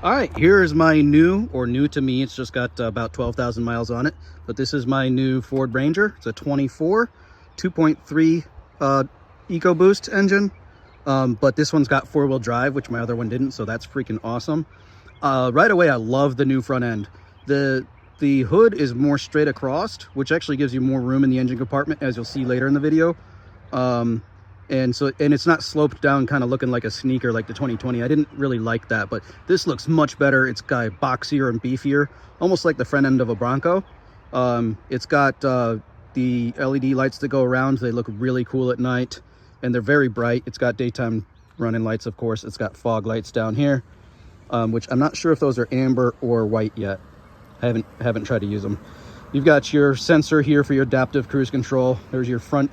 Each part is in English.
All right, here is my new to me. It's just got about 12,000 miles on it. But this is my new Ford Ranger. It's a 24 2.3 EcoBoost engine. But this one's got four-wheel drive, which my other one didn't. So that's freaking awesome. Right away, I love the new front end. The hood is more straight across, which actually gives you more room in the engine compartment, as you'll see later in the video. And it's not sloped down, kind of looking like a sneaker like the 2020. I didn't really like that, but this looks much better. It's got boxier and beefier, almost like the front end of a Bronco. It's got the LED lights that go around. They look really cool at night, and they're very bright. It's got daytime running lights, of course. It's got fog lights down here, which I'm not sure if those are amber or white yet. I haven't tried to use them. You've got your sensor here for your adaptive cruise control. There's your front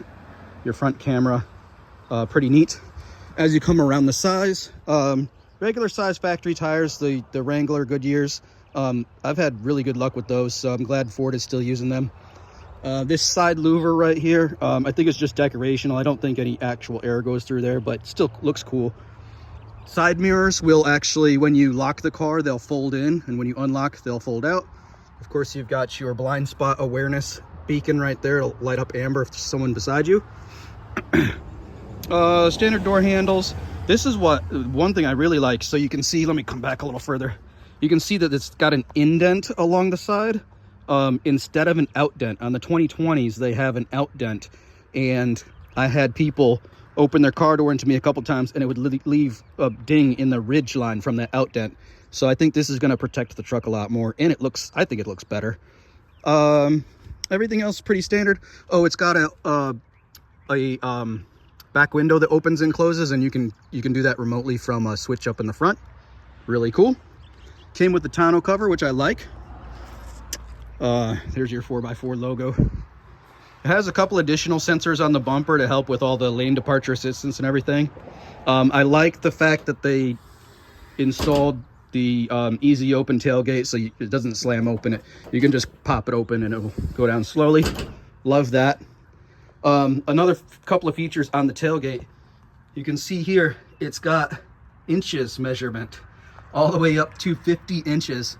camera. Pretty neat. As you come around the size, regular size factory tires, the Wrangler Goodyears. I've had really good luck with those, so I'm glad Ford is still using them. This side louver right here, I think it's just decorational. I don't think any actual air goes through there, but still looks cool. Side mirrors will actually, when you lock the car, they'll fold in, and when you unlock, they'll fold out. Of course, you've got your blind spot awareness beacon right there. It'll light up amber if there's someone beside you. Standard door handles. This is one thing I really like. So you can see, let me come back a little further. You can see that it's got an indent along the side instead of an outdent. On the 2020s, they have an outdent, and I had people open their car door into me a couple times, and it would leave a ding in the ridge line from that outdent. So I think this is going to protect the truck a lot more, and I think it looks better. Everything else is pretty standard. Oh, it's got a back window that opens and closes, and you can do that remotely from a switch up in the front. Really cool. Came with the tonneau cover, which I like. There's your 4x4 logo. It has a couple additional sensors on the bumper to help with all the lane departure assistance and everything. I like the fact that they installed the easy open tailgate, so it doesn't slam open. You can just pop it open and it will go down slowly. Love that. Another couple of features on the tailgate. You can see here, it's got inches measurement all the way up to 50 inches,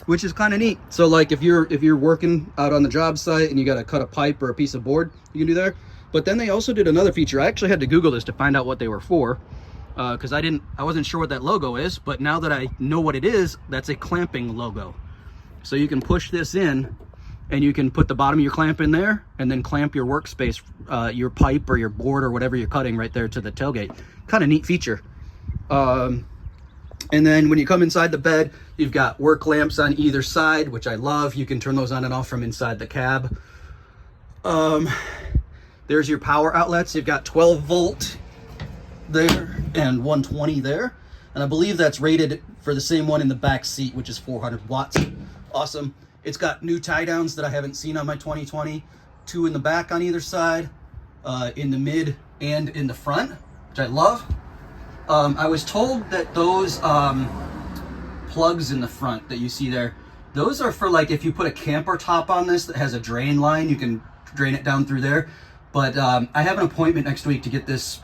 which is kind of neat. So like if you're working out on the job site and you got to cut a pipe or a piece of board, you can do that. But then they also did another feature. I actually had to Google this to find out what they were for, because I wasn't sure what that logo is, but now that I know what it is, that's a clamping logo. So you can push this in, and you can put the bottom of your clamp in there, and then clamp your workspace, your pipe or your board or whatever you're cutting right there to the tailgate. Kind of neat feature. And then when you come inside the bed, you've got work lamps on either side, which I love. You can turn those on and off from inside the cab. There's your power outlets. You've got 12 volt there and 120 there. And I believe that's rated for the same one in the back seat, which is 400 watts. Awesome. It's got new tie downs that I haven't seen on my 2020. 2 in the back on either side, in the mid and in the front, which I love. I was told that those plugs in the front that you see there, those are for like if you put a camper top on this that has a drain line, you can drain it down through there. But I have an appointment next week to get this,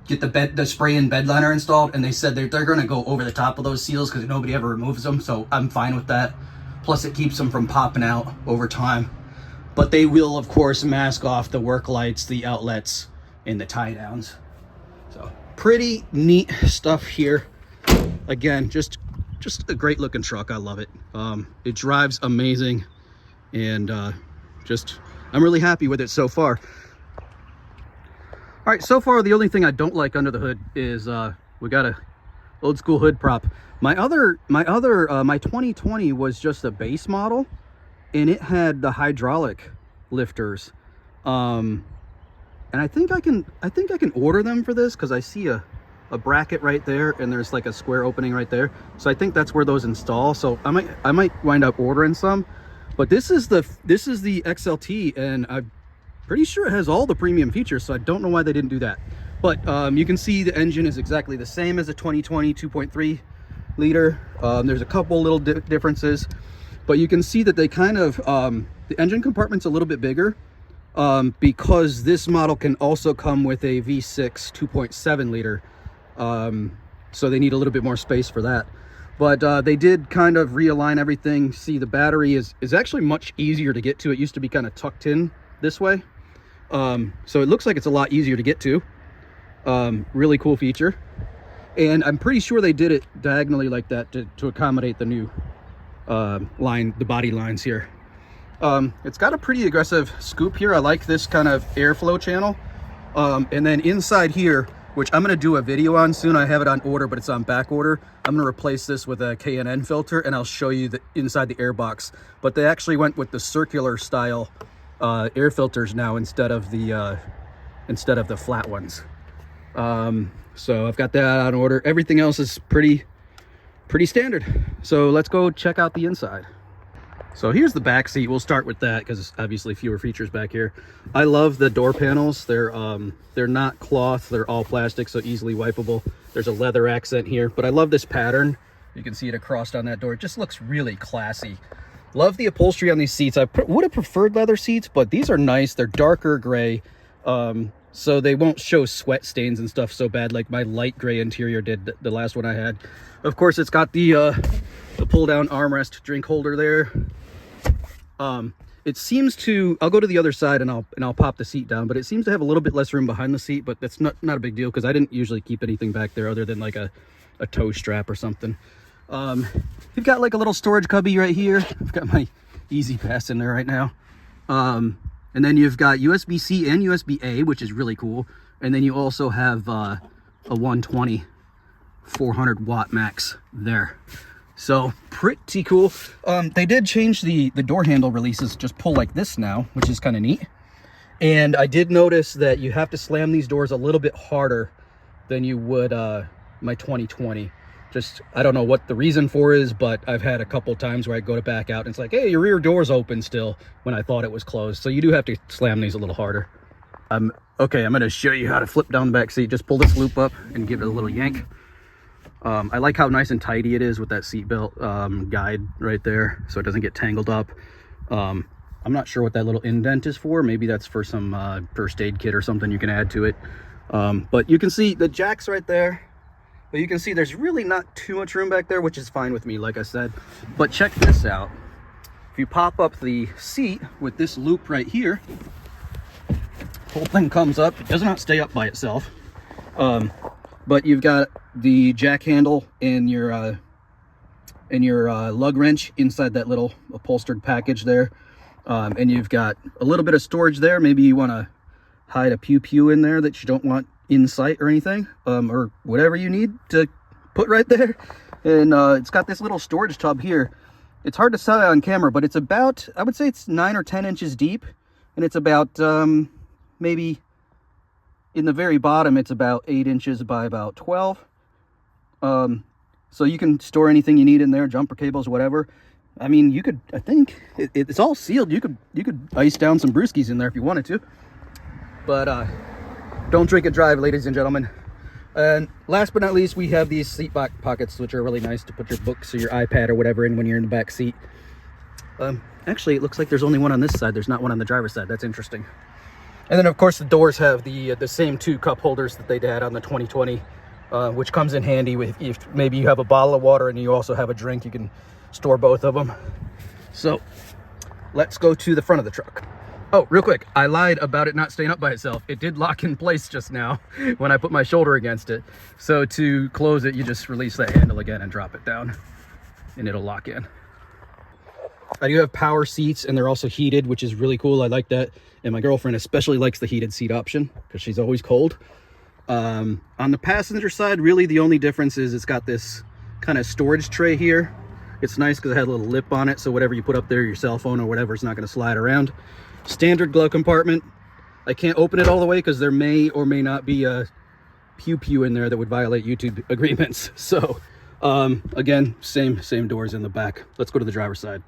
get the spray-in bed liner installed, and they said they're going to go over the top of those seals because nobody ever removes them, so I'm fine with that. Plus it keeps them from popping out over time. But they will, of course, mask off the work lights, the outlets, and the tie downs. So pretty neat stuff here. Again, just a great looking truck. I love it. It drives amazing, and I'm really happy with it so far. All right, so far the only thing I don't like under the hood is we got a old school hood prop. My 2020 was just a base model, and it had the hydraulic lifters. And I think I can order them for this, because I see a bracket right there, and there's like a square opening right there. So I think that's where those install. So I might wind up ordering some. But this is the XLT, and I'm pretty sure it has all the premium features, so I don't know why they didn't do that. But you can see the engine is exactly the same as a 2020 2.3 liter. There's a couple little differences, but you can see that they kind of, the engine compartment's a little bit bigger, because this model can also come with a V6 2.7 liter so they need a little bit more space for that. But they did kind of realign everything. See, the battery is actually much easier to get to. It used to be kind of tucked in this way. So it looks like it's a lot easier to get to. Really cool feature. And I'm pretty sure they did it diagonally like that to accommodate the new the body lines here. It's got a pretty aggressive scoop here. I like this kind of airflow channel. And then inside here, which I'm going to do a video on soon. I have it on order, but it's on back order. I'm going to replace this with a K&N filter, and I'll show you the inside the air box. But they actually went with the circular style air filters now instead of the flat ones. So I've got that on order. Everything else is pretty standard. So let's go check out the inside. So here's the back seat. We'll start with that because obviously fewer features back here. I love the door panels. They're not cloth, they're all plastic, so easily wipeable. There's a leather accent here, but I love this pattern. You can see it across on that door. It just looks really classy. Love the upholstery on these seats. I would have preferred leather seats, but these are nice. They're darker gray, so they won't show sweat stains and stuff so bad like my light gray interior did the last one I had. Of course, it's got the pull down armrest drink holder there. It seems to, I'll go to the other side and I'll pop the seat down, but it seems to have a little bit less room behind the seat, but that's not a big deal because I didn't usually keep anything back there other than like a toe strap or something. You've got like a little storage cubby right here. I've got my Easy Pass in there right now. And then you've got USB-C and USB-A, which is really cool. And then you also have a 120 400 watt max there. So pretty cool. They did change the door handle releases, just pull like this now, which is kind of neat. And I did notice that you have to slam these doors a little bit harder than you would my 2020. Just, I don't know what the reason for is, but I've had a couple times where I go to back out and it's like, hey, your rear door's open still when I thought it was closed. So you do have to slam these a little harder. Okay, I'm gonna show you how to flip down the back seat. Just pull this loop up and give it a little yank. I like how nice and tidy it is with that seatbelt guide right there, so it doesn't get tangled up. I'm not sure what that little indent is for. Maybe that's for some first aid kit or something you can add to it. But you can see the jack's right there. But you can see there's really not too much room back there, which is fine with me, like I said. But check this out. If you pop up the seat with this loop right here, whole thing comes up. It does not stay up by itself. But you've got the jack handle and your lug wrench inside that little upholstered package there. And you've got a little bit of storage there. Maybe you want to hide a pew in there that you don't want in sight or anything, or whatever you need to put right there. And it's got this little storage tub here. It's hard to see on camera, but it's about, I would say it's 9 or 10 inches deep, and it's about maybe in the very bottom it's about 8 inches by about 12. So you can store anything you need in there, jumper cables, whatever. I mean, you could, I think it's all sealed. You could ice down some brewskis in there if you wanted to, but don't drink and drive, ladies and gentlemen. And last but not least, we have these seat back pockets, which are really nice to put your books or your iPad or whatever in when you're in the back seat. Actually, it looks like there's only one on this side. There's not one on the driver's side. That's interesting. And then, of course, the doors have the same 2 cup holders that they had on the 2020, which comes in handy with if maybe you have a bottle of water and you also have a drink. You can store both of them. So let's go to the front of the truck. Oh, real quick, I lied about it not staying up by itself. It did lock in place just now when I put my shoulder against it. So to close it, you just release that handle again and drop it down, and it'll lock in. I do have power seats, and they're also heated, which is really cool. I like that. And my girlfriend especially likes the heated seat option because she's always cold. On the passenger side, really the only difference is it's got this kind of storage tray here. It's nice because it had a little lip on it, so whatever you put up there, your cell phone or whatever, it's not going to slide around. Standard glove compartment. I can't open it all the way because there may or may not be a pew in there that would violate YouTube agreements. So again, same doors in the back. Let's go to the driver's side.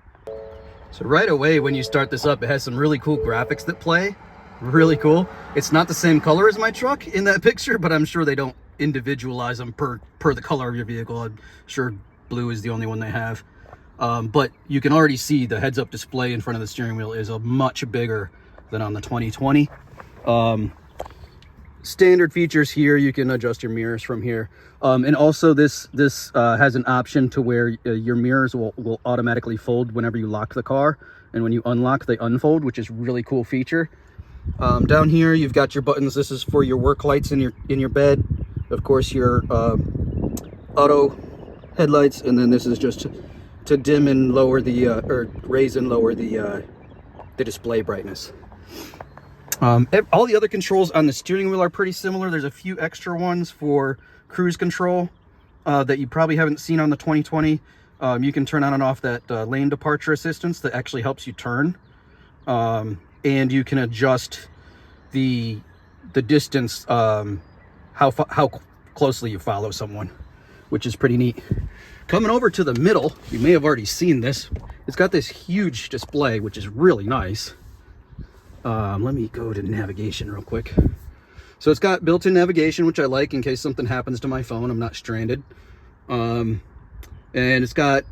So right away when you start this up, it has some really cool graphics that play. Really cool. It's not the same color as my truck in that picture, but I'm sure they don't individualize them per the color of your vehicle. I'm sure blue is the only one they have. But you can already see the heads-up display in front of the steering wheel is a much bigger than on the 2020. standard features here. You can adjust your mirrors from here. And also this has an option to where your mirrors will automatically fold whenever you lock the car. And when you unlock, they unfold, which is a really cool feature. Down here, you've got your buttons. This is for your work lights in your bed. Of course, your auto headlights. And then this is just to dim and lower the, or raise and lower the display brightness. All the other controls on the steering wheel are pretty similar. There's a few extra ones for cruise control that you probably haven't seen on the 2020. You can turn on and off that lane departure assistance that actually helps you turn. And you can adjust the distance, how closely you follow someone, which is pretty neat. Coming over to the middle, you may have already seen this. It's got this huge display, which is really nice. Let me go to navigation real quick. So it's got built-in navigation, which I like in case something happens to my phone. I'm not stranded. And it's got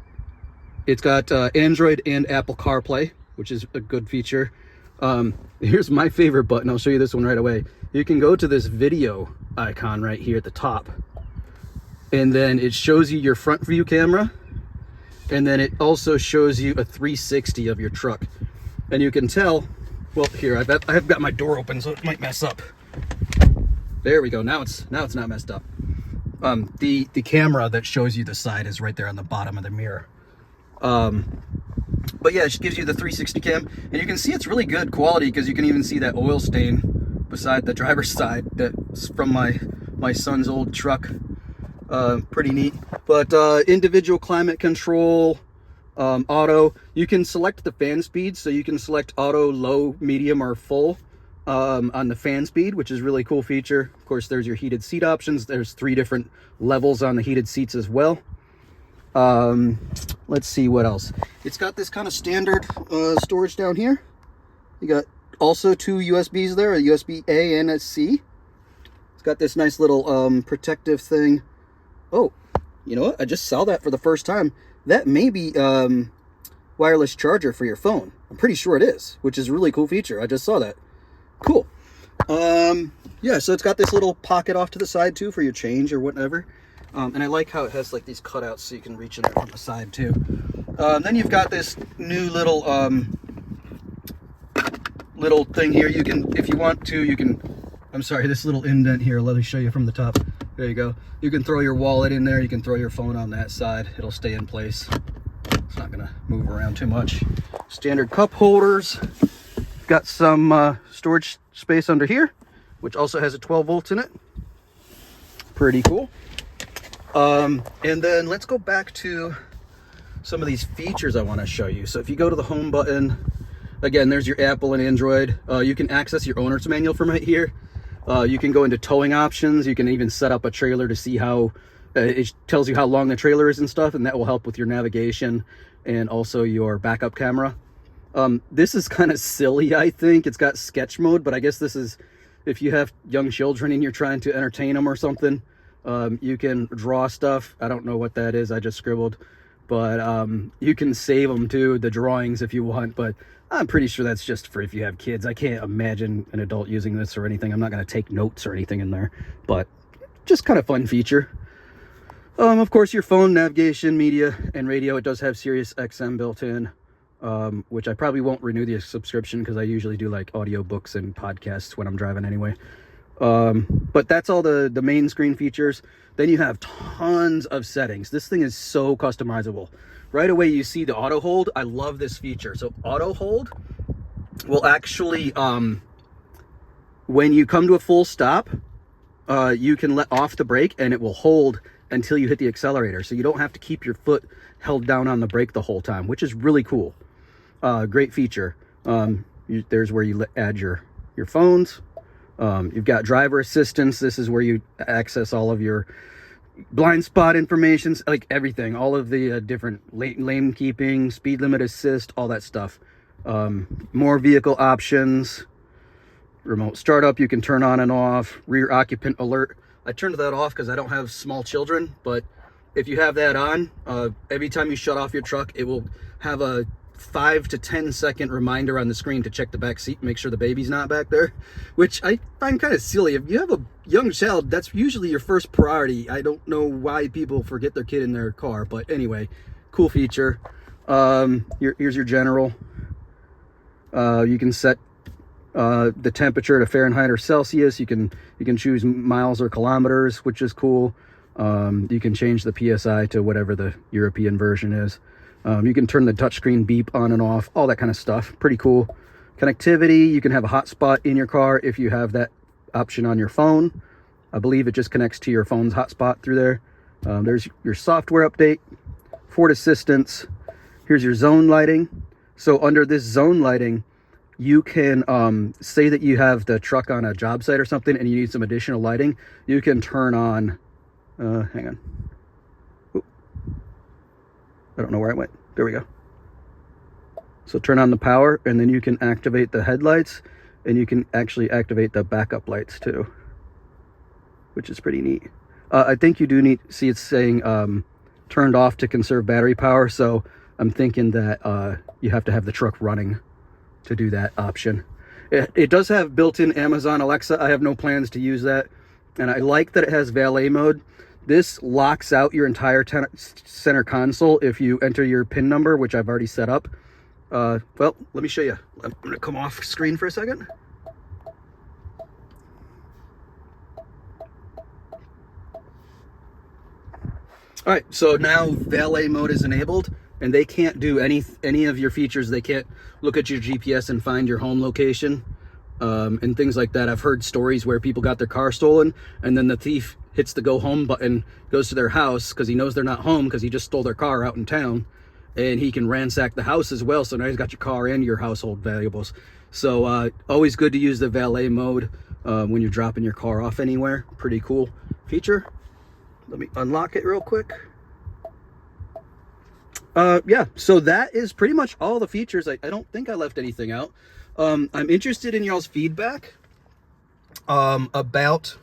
Android and Apple CarPlay, which is a good feature. Here's my favorite button. I'll show you this one right away. You can go to this video icon right here at the top, and then it shows you your front view camera, and then it also shows you a 360 of your truck. And you can tell, well, here I've got my door open, so it might mess up. There we go. Now it's not messed up. The camera that shows you the side is right there on the bottom of the mirror. But yeah, it gives you the 360 cam, and you can see it's really good quality because you can even see that oil stain beside the driver's side that's from my son's old truck. Pretty neat. But individual climate control, auto, you can select the fan speed, so you can select auto, low, medium, or full on the fan speed, which is a really cool feature. Of course, there's your heated seat options. There's 3 different levels on the heated seats as well. Let's see what else. It's got this kind of standard storage down here. You got also 2 USBs there, a USB A and a C. It's got this nice little protective thing. Oh, you know what? I just saw that for the first time. That may be wireless charger for your phone. I'm pretty sure it is, which is a really cool feature. I just saw that. Cool. Yeah, so it's got this little pocket off to the side too for your change or whatever. And I like how it has like these cutouts so you can reach in there from the side too. Then you've got this new little thing here. You can, if you want to, you can, I'm sorry, this little indent here, let me show you from the top. There you go. You can throw your wallet in there. You can throw your phone on that side. It'll stay in place. It's not gonna move around too much. Standard cup holders. Got some storage space under here, which also has a 12 volts in it. Pretty cool. And then let's go back to some of these features I want to show you. So if you go to the home button, again, there's your Apple and Android. You can access your owner's manual from right here. You can go into towing options. You can even set up a trailer to see how it tells you how long the trailer is and stuff, and that will help with your navigation and also your backup camera. This is kind of silly, I think. It's got sketch mode, but I guess this is if you have young children and you're trying to entertain them or something. You can draw stuff. I don't know what that is. I just scribbled. But you can save them too, the drawings, if you want. But I'm pretty sure that's just for if you have kids. I can't imagine an adult using this or anything. I'm not going to take notes or anything in there. But just kind of fun feature. Of course, your phone, navigation, media, and radio. It does have Sirius XM built in, which I probably won't renew the subscription because I usually do like audiobooks and podcasts when I'm driving anyway. But that's all the main screen features. Then you have tons of settings. This thing is so customizable. Right away you see the auto hold. I love this feature. So auto hold will actually, when you come to a full stop, you can let off the brake and it will hold until you hit the accelerator. So you don't have to keep your foot held down on the brake the whole time, which is really cool. Great feature. There's where you add your phones. You've got driver assistance. This is where you access all of your blind spot information, like everything, all of the different lane keeping, speed limit assist, all that stuff. More vehicle options, remote startup, you can turn on and off, rear occupant alert. I turned that off because I don't have small children, but if you have that on, every time you shut off your truck, it will have a 5 to 10 second reminder on the screen to check the back seat, make sure the baby's not back there, which I find kind of silly. If you have a young child, that's usually your first priority. I don't know why people forget their kid in their car, but anyway, cool feature. Here's your general. You can set the temperature to Fahrenheit or Celsius. You can choose miles or kilometers, which is cool. You can change the PSI to whatever the European version is. You can turn the touchscreen beep on and off, all that kind of stuff. Pretty cool. Connectivity, you can have a hotspot in your car if you have that option on your phone. I believe it just connects to your phone's hotspot through there. There's your software update, Ford Assistance. Here's your zone lighting. So under this zone lighting, you can say that you have the truck on a job site or something and you need some additional lighting. You can turn on, hang on. Oop. I don't know where it went. There we go. So turn on the power and then you can activate the headlights and you can actually activate the backup lights too, which is pretty neat. I think you do need, see it's saying turned off to conserve battery power. So I'm thinking that you have to have the truck running to do that option. It does have built-in Amazon Alexa. I have no plans to use that. And I like that it has valet mode. This locks out your entire center console if you enter your PIN number, which I've already set up. Well, let me show you. I'm going to come off screen for a second. All right, so now valet mode is enabled and they can't do any of your features. They can't look at your GPS and find your home location and things like that. I've heard stories where people got their car stolen and then the thief hits the go home button, goes to their house because he knows they're not home because he just stole their car out in town, and he can ransack the house as well. So now he's got your car and your household valuables. So always good to use the valet mode when you're dropping your car off anywhere. Pretty cool feature. Let me unlock it real quick. Yeah, so that is pretty much all the features. I don't think I left anything out. I'm interested in y'all's feedback about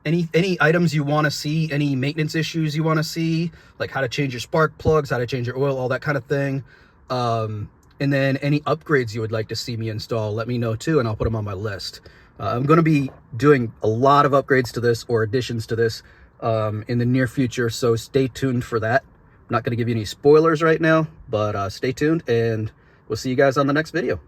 any items you want to see, any maintenance issues you want to see, like how to change your spark plugs, how to change your oil, all that kind of thing. And then any upgrades you would like to see me install, let me know too, and I'll put them on my list. I'm going to be doing a lot of upgrades to this or additions to this in the near future, so stay tuned for that. I'm not going to give you any spoilers right now, but stay tuned, and we'll see you guys on the next video.